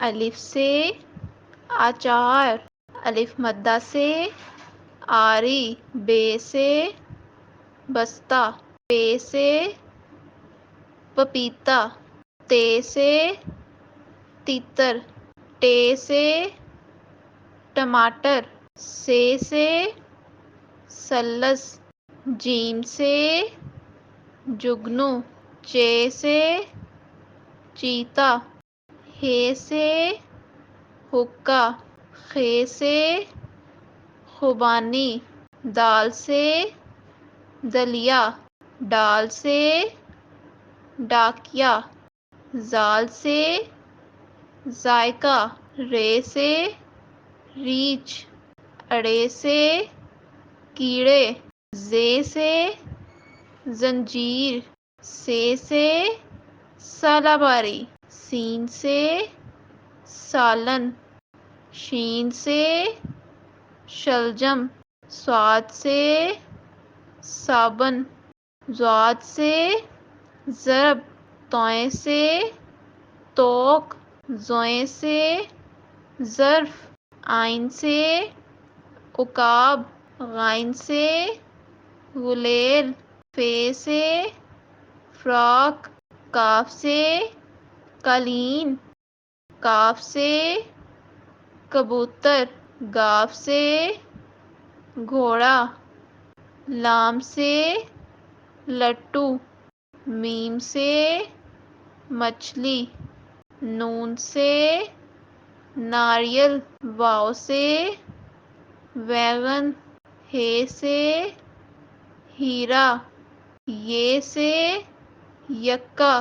अलिफ से आचार, अलिफ मद्दा से आरी, बे से बस्ता, पे से पपीता, ते से तीतर, टे से टमाटर, से सल्लस, जीम से जुगनू, चे से चीता, हे से हुक्का, खे से खुबानी, दाल से दलिया, डाल से डाकिया, जाल से जायका, रे से रीछ, अड़े से कीड़े, जे से जंजीर, से सालाबारी, सीन से सालन, शीन से शलजम, स्वाद से साबन, ज़ाद से ज़रब, तोए से तोक, ज़ोए से ज़र्फ, आइन से उकाब, गाइन से गुलेल, फे से फ्रॉक, काफ से कालीन, काफ से कबूतर, गाफ से घोड़ा, लाम से लट्टू, मीम से मछली, नून से नारियल, वाव से वैगन, हे से हीरा, ये से यक्का,